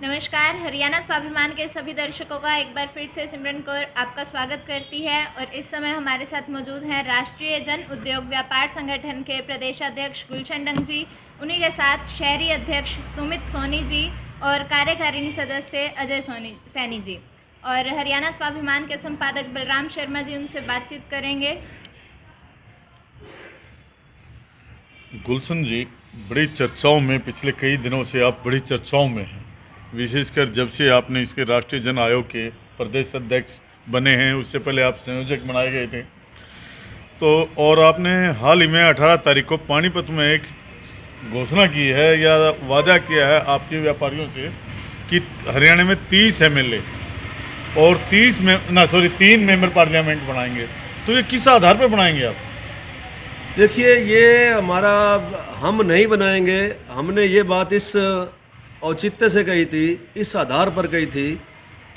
नमस्कार। हरियाणा स्वाभिमान के सभी दर्शकों का एक बार फिर से सिमरन कौर आपका स्वागत करती है और इस समय हमारे साथ मौजूद हैं राष्ट्रीय जन उद्योग व्यापार संगठन के प्रदेशाध्यक्ष गुलशन डंग जी, उन्हीं के साथ शहरी अध्यक्ष सुमित सोनी जी और कार्यकारिणी सदस्य अजय सैनी जी और हरियाणा स्वाभिमान के संपादक बलराम शर्मा जी उनसे बातचीत करेंगे। गुलशन जी, बड़ी चर्चाओं में पिछले कई दिनों से आप बड़ी चर्चाओं में हैं, विशेषकर जब से आपने इसके राष्ट्रीय जन आयोग के प्रदेश अध्यक्ष बने हैं। उससे पहले आप संयोजक बनाए गए थे। तो और आपने हाल ही में 18 तारीख को पानीपत में एक घोषणा की है या वादा किया है आपके व्यापारियों से कि हरियाणा में 30 MLA और 3 मेंबर पार्लियामेंट बनाएंगे। तो ये किस आधार पर बनाएंगे आप? देखिए, ये हमारा हम नहीं बनाएंगे। हमने ये बात इस औचित्य से कही थी, इस आधार पर कही थी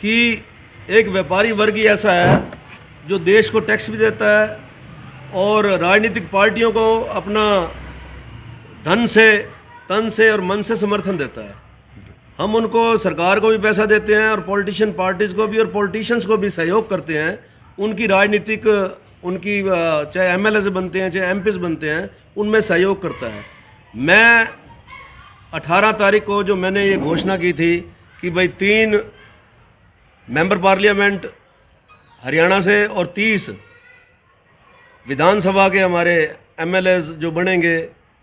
कि एक व्यापारी वर्ग ही ऐसा है जो देश को टैक्स भी देता है और राजनीतिक पार्टियों को अपना धन से, तन से और मन से समर्थन देता है। हम उनको, सरकार को भी पैसा देते हैं और पॉलिटिशियन पार्टीज़ को भी और पॉलिटिशियंस को भी सहयोग करते हैं। उनकी राजनीतिक, उनकी चाहे MLA बनते हैं चाहे MPs बनते हैं, उनमें सहयोग करता है। मैं 18 तारीख को जो मैंने ये घोषणा की थी कि भाई 3 मेंबर पार्लियामेंट हरियाणा से और 30 विधानसभा के हमारे MLAs जो बनेंगे,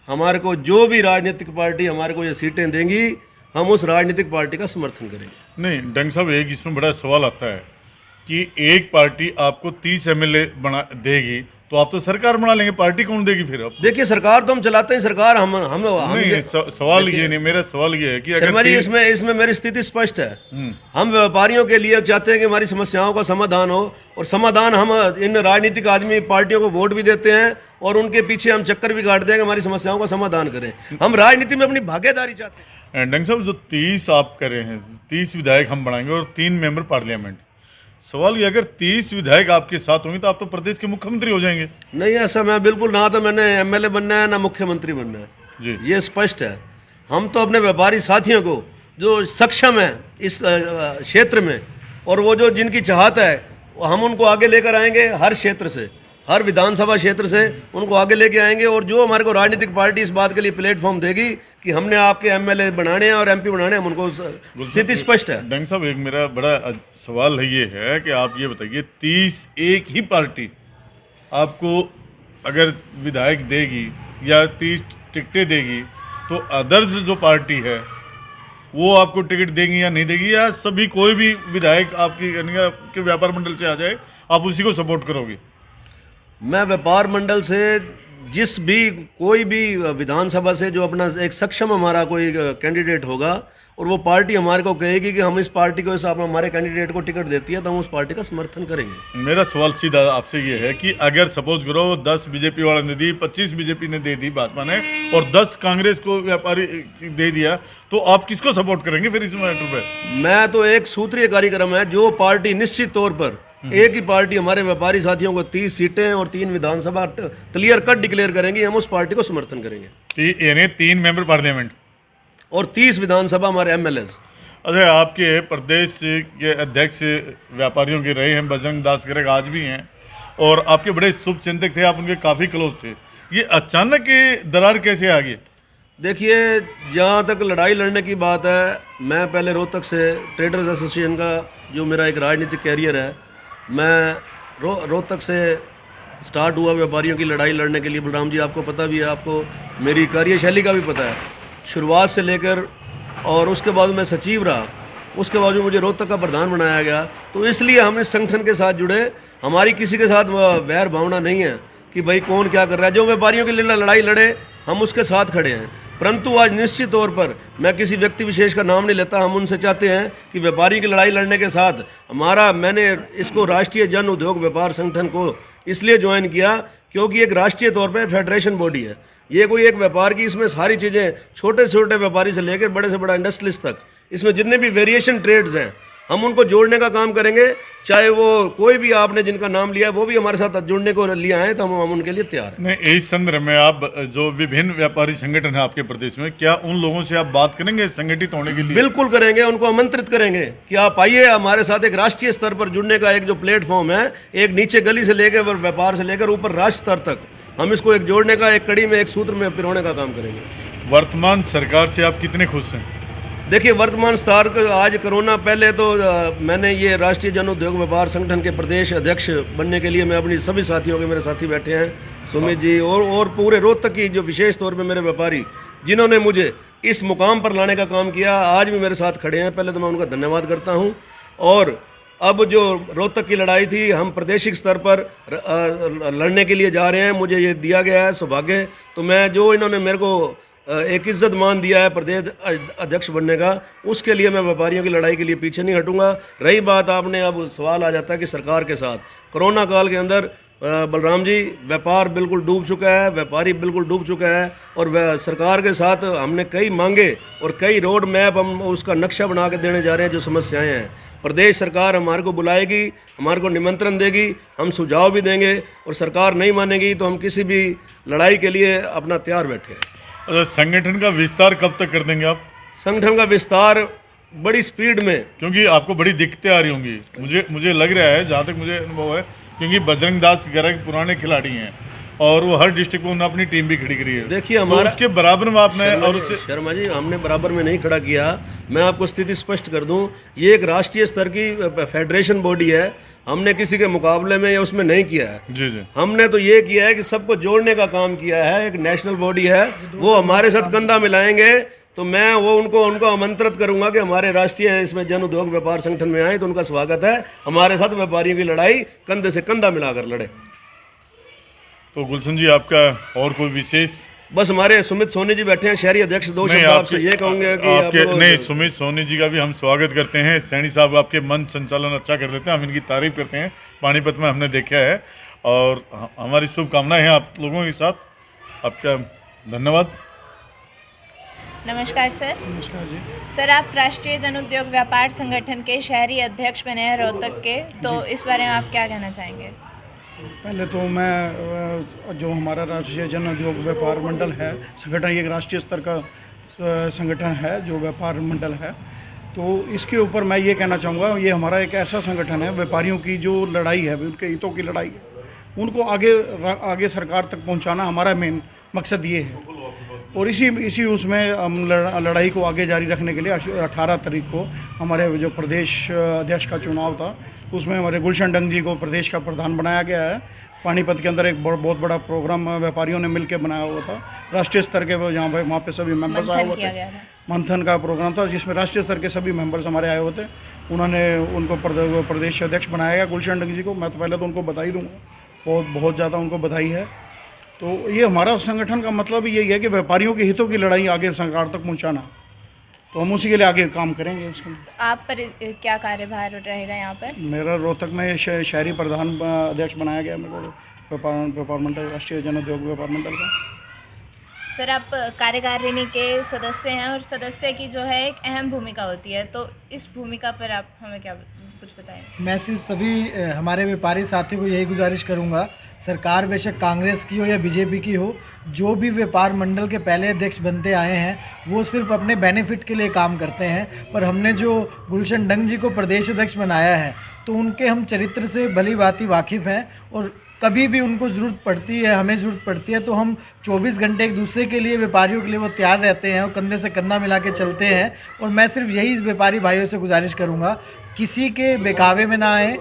हमारे को जो भी राजनीतिक पार्टी हमारे को ये सीटें देंगी, हम उस राजनीतिक पार्टी का समर्थन करेंगे। नहीं डंग साहब, एक इसमें बड़ा सवाल आता है कि एक पार्टी आपको 30 MLA बना देगी तो आप तो सरकार बना लेंगे, पार्टी कौन देगी फिर आप? देखिए, सरकार तो हम चलाते हैं। सरकार हम नहीं, सवाल ये नहीं, मेरा सवाल ये है कि अगर इसमें मेरी स्थिति स्पष्ट है। हम व्यापारियों के लिए चाहते हैं कि हमारी समस्याओं का समाधान हो और समाधान हम इन राजनीतिक आदमी पार्टियों को वोट भी देते हैं और उनके पीछे हम चक्कर भी काटते हैं कि हमारी समस्याओं का समाधान करें। हम राजनीति में अपनी भागीदारी चाहते हैं। डंग साहब, जो 30 आप कर रहे हैं, 30 विधायक हम बनाएंगे और 3 मेंबर पार्लियामेंट, सवाल ये, अगर 30 विधायक आपके साथ होंगे तो आप तो प्रदेश के मुख्यमंत्री हो जाएंगे। नहीं, ऐसा मैं बिल्कुल, ना तो मैंने MLA बनना है ना मुख्यमंत्री बनना है जी। ये स्पष्ट है। हम तो अपने व्यापारी साथियों को जो सक्षम है इस क्षेत्र में और वो जो जिनकी चाहत है, हम उनको आगे लेकर आएंगे। हर क्षेत्र से, हर विधानसभा क्षेत्र से उनको आगे लेके आएंगे और जो हमारे को राजनीतिक पार्टी इस बात के लिए प्लेटफॉर्म देगी कि हमने आपके MLA बनाने हैं और MP बनाने हैं, हम उनको, स्थिति स्पष्ट है। डंग साहब, एक मेरा बड़ा सवाल ये है कि आप ये बताइए, 30 एक ही पार्टी आपको अगर विधायक देगी या 30 टिकटें देगी तो अदर्स जो पार्टी है वो आपको टिकट देगी या नहीं देगी, या सभी कोई भी विधायक आपके व्यापार मंडल से आ जाए आप उसी को सपोर्ट करोगे? मैं व्यापार मंडल से जिस भी, कोई भी विधानसभा से जो अपना एक सक्षम हमारा कोई कैंडिडेट होगा और वो पार्टी हमारे को कहेगी कि हम इस पार्टी को, इस हमारे कैंडिडेट को टिकट देती है, तो हम उस पार्टी का समर्थन करेंगे। मेरा सवाल सीधा आपसे ये है कि अगर सपोज करो 10 बीजेपी वाले ने दी, 25 बीजेपी ने दे दी, भाजपा ने, और 10 कांग्रेस को व्यापारी दे दिया, तो आप किसको सपोर्ट करेंगे फिर इस मैटर पर? मैं तो एक सूत्रीय कार्यक्रम है, जो पार्टी निश्चित तौर पर एक ही पार्टी हमारे व्यापारी साथियों को 30 सीटें और 3 विधानसभा क्लियर कट डिक्लेयर करेंगी, हम उस पार्टी को समर्थन करेंगे। यानी 3 मेंबर पार्लियामेंट और 30 विधानसभा हमारे MLAs। अच्छा, आपके प्रदेश के अध्यक्ष व्यापारियों के रहे हैं बजरंग दास गर्ग, आज भी हैं, और आपके बड़े शुभ चिंतक थे, आप उनके काफ़ी क्लोज थे। ये अचानक दरार कैसे आ गई? देखिए, जहाँ तक लड़ाई लड़ने की बात है, मैं पहले रोहतक से ट्रेडर्स एसोसिएशन का जो मेरा एक राजनीतिक कैरियर है, मैं रोहतक से स्टार्ट हुआ व्यापारियों की लड़ाई लड़ने के लिए। बलराम जी, आपको पता भी है, आपको मेरी कार्यशैली का भी पता है, शुरुआत से लेकर, और उसके बाद मैं सचिव रहा, उसके बाद मुझे रोहतक का प्रधान बनाया गया। तो इसलिए हम इस संगठन के साथ जुड़े। हमारी किसी के साथ वैर भावना नहीं है कि भाई कौन क्या कर रहा है। जो व्यापारियों के लिए लड़ाई लड़े, हम उसके साथ खड़े हैं। परंतु आज निश्चित तौर पर मैं किसी व्यक्ति विशेष का नाम नहीं लेता, हम उनसे चाहते हैं कि व्यापारी की लड़ाई लड़ने के साथ मैंने इसको राष्ट्रीय जन उद्योग व्यापार संगठन को इसलिए ज्वाइन किया क्योंकि एक राष्ट्रीय तौर पर फेडरेशन बॉडी है। ये कोई एक व्यापार की, इसमें सारी चीज़ें, छोटे से छोटे व्यापारी से लेकर बड़े से बड़ा इंडस्ट्रियलिस्ट तक, इसमें जितने भी वेरिएशन ट्रेड्स हैं हम उनको जोड़ने का काम करेंगे, चाहे वो कोई भी आपने जिनका नाम लिया है वो भी हमारे साथ जुड़ने को लिया है, तो हम उनके लिए तैयार हैं। नहीं, इस संदर्भ में आप जो विभिन्न व्यापारी संगठन है आपके प्रदेश में, क्या उन लोगों से आप बात करेंगे संगठित होने के लिए? बिल्कुल करेंगे, उनको आमंत्रित करेंगे कि आप आइए हमारे साथ। एक राष्ट्रीय स्तर पर जुड़ने का एक जो प्लेटफॉर्म है, एक नीचे गली से लेकर व्यापार से लेकर ऊपर राष्ट्र स्तर तक, हम इसको एक जोड़ने का, एक कड़ी में, एक सूत्र में पिरोने का काम करेंगे। वर्तमान सरकार से आप कितने खुश हैं? देखिए, वर्तमान स्तर आज कोरोना पहले तो मैंने ये राष्ट्रीय जन उद्योग व्यापार संगठन के प्रदेश अध्यक्ष बनने के लिए मैं अपनी सभी साथियों के, मेरे साथी बैठे हैं, सुमित जी और पूरे रोहतक की जो विशेष तौर पे मेरे व्यापारी जिन्होंने मुझे इस मुकाम पर लाने का काम किया, आज भी मेरे साथ खड़े हैं, पहले तो मैं उनका धन्यवाद करता हूँ। और अब जो रोहतक की लड़ाई थी, हम प्रादेशिक स्तर पर लड़ने के लिए जा रहे हैं। मुझे ये दिया गया है सौभाग्य, तो मैं जो इन्होंने मेरे को एक इज्जत मान दिया है प्रदेश अध्यक्ष बनने का, उसके लिए मैं व्यापारियों की लड़ाई के लिए पीछे नहीं हटूंगा। रही बात, आपने अब सवाल आ जाता है कि सरकार के साथ कोरोना काल के अंदर बलराम जी, व्यापार बिल्कुल डूब चुका है, व्यापारी बिल्कुल डूब चुका है, और सरकार के साथ हमने कई मांगे और कई रोड मैप हम उसका नक्शा बना के देने जा रहे हैं। जो समस्याएं हैं, प्रदेश सरकार हमारे को बुलाएगी, हमारे को निमंत्रण देगी, हम सुझाव भी देंगे, और सरकार नहीं मानेगी तो हम किसी भी लड़ाई के लिए अपना तैयार बैठे हैं। संगठन का विस्तार कब तक कर देंगे आप? संगठन का विस्तार बड़ी स्पीड में, क्योंकि आपको बड़ी दिक्कतें आ रही होंगी, मुझे लग रहा है, जहाँ तक मुझे अनुभव है, क्योंकि बजरंग दास वगैरह के पुराने खिलाड़ी हैं और वो हर डिस्ट्रिक्ट में उन्होंने अपनी टीम भी खड़ी करी है। देखिए, हमारा तो उसके बराबर में आपने, और उससे शर्मा जी, हमने बराबर में नहीं खड़ा किया। मैं आपको स्थिति स्पष्ट कर दूं, ये एक राष्ट्रीय स्तर की फेडरेशन बॉडी है, हमने किसी के मुकाबले में या उसमें नहीं किया है। जी जी, हमने तो ये किया है कि सबको जोड़ने का काम किया है। एक नेशनल बॉडी है, वो हमारे साथ कंधा मिलाएंगे, तो मैं उनको आमंत्रित करूंगा कि हमारे राष्ट्रीय इसमें जन उद्योग व्यापार संगठन में आए, तो उनका स्वागत है। हमारे साथ व्यापारियों की लड़ाई कंधे से कंधा मिलाकर लड़े। तो गुलशन जी, आपका और कोई विशेष? बस हमारे सुमित सोनी जी बैठे हैं, शहरी अध्यक्ष, दो शब्द आपसे ये कहूँगे कि आपके नहीं, सुमित सोनी जी का भी हम स्वागत करते हैं। सैनी साहब आपके मंच संचालन अच्छा कर देते हैं, हम इनकी तारीफ करते हैं, पानीपत में हमने देखा है, और हमारी शुभकामनाएं हैं आप लोगों के साथ। आपका धन्यवाद। नमस्कार सर। नमस्कार जी। सर, आप राष्ट्रीय जन उद्योग व्यापार संगठन के शहरी अध्यक्ष बने हैं रोहतक के, तो इस बारे में आप क्या कहना चाहेंगे? पहले तो मैं, जो हमारा राष्ट्रीय जन उद्योग व्यापार मंडल है संगठन, ये एक राष्ट्रीय स्तर का संगठन है जो व्यापार मंडल है, तो इसके ऊपर मैं ये कहना चाहूँगा, ये हमारा एक ऐसा संगठन है, व्यापारियों की जो लड़ाई है, उनके हितों की लड़ाई है, उनको आगे सरकार तक पहुँचाना हमारा मेन मकसद ये है। और इसी उसमें हम लड़ाई को आगे जारी रखने के लिए 18 तारीख को हमारे जो प्रदेश अध्यक्ष का चुनाव था, उसमें हमारे गुलशन डंग जी को प्रदेश का प्रधान बनाया गया है। पानीपत के अंदर एक बहुत बड़ा प्रोग्राम व्यापारियों ने मिलकर बनाया हुआ था, राष्ट्रीय स्तर के, जहाँ पे वहाँ पे सभी मेंबर्स आए हुए थे। मंथन का प्रोग्राम था जिसमें राष्ट्रीय स्तर के सभी मेंबर्स हमारे आए हुए थे। उन्होंने उनको प्रदेश अध्यक्ष बनाया गया गुलशन डंग जी को। मैं तो पहले तो उनको बधाई दूँगा, बहुत ज़्यादा उनको बधाई है। तो ये हमारा संगठन का मतलब यही है कि व्यापारियों के हितों की लड़ाई आगे सरकार तक पहुंचाना, तो हम उसी के लिए आगे काम करेंगे। इसको आप पर क्या कार्यभार रहेगा यहाँ पर? मेरा रोहतक में शहरी प्रधान अध्यक्ष बनाया गया मेरे को, व्यापार मंडल, राष्ट्रीय जन उद्योग व्यापार मंडल का। सर, आप कार्यकारिणी के सदस्य हैं और सदस्य की जो है एक अहम भूमिका होती है, तो इस भूमिका पर आप हमें क्या कुछ बताएंगे? मैं सिर्फ सभी हमारे व्यापारी साथियों को यही गुजारिश करूंगा, सरकार बेशक कांग्रेस की हो या बीजेपी की हो, जो भी व्यापार मंडल के पहले अध्यक्ष बनते आए हैं वो सिर्फ अपने बेनिफिट के लिए काम करते हैं, पर हमने जो गुलशन डंग जी को प्रदेश अध्यक्ष बनाया है तो उनके हम चरित्र से भली भांति वाकिफ़ हैं, और कभी भी उनको ज़रूरत पड़ती है, हमें ज़रूरत पड़ती है, तो हम 24 घंटे एक दूसरे के लिए, व्यापारियों के लिए वो तैयार रहते हैं और कंधे से कंधा मिला के चलते हैं। और मैं सिर्फ यही व्यापारी भाइयों से गुजारिश करूँगा, किसी के बेकावे में ना आए।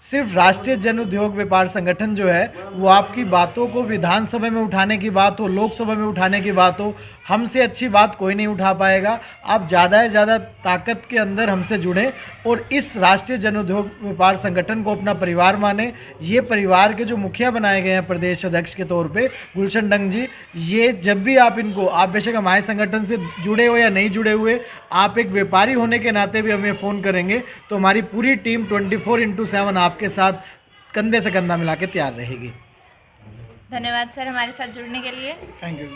सिर्फ राष्ट्रीय जन उद्योग व्यापार संगठन जो है वो आपकी बातों को विधानसभा में उठाने की बात हो, लोकसभा में उठाने की बात हो, हमसे अच्छी बात कोई नहीं उठा पाएगा। आप ज़्यादा से ज़्यादा ताकत के अंदर हमसे जुड़ें और इस राष्ट्रीय जन उद्योग व्यापार संगठन को अपना परिवार माने। ये परिवार के जो मुखिया बनाए गए हैं प्रदेश अध्यक्ष के तौर पे गुलशन डंग जी, ये जब भी आप इनको, आप बेशक हमारे संगठन से जुड़े हो या नहीं जुड़े हुए, आप एक व्यापारी होने के नाते भी हमें फ़ोन करेंगे तो हमारी पूरी टीम 24/7 आपके साथ कंधे से कंधा मिला के तैयार रहेगी। धन्यवाद सर हमारे साथ जुड़ने के लिए। Thank you.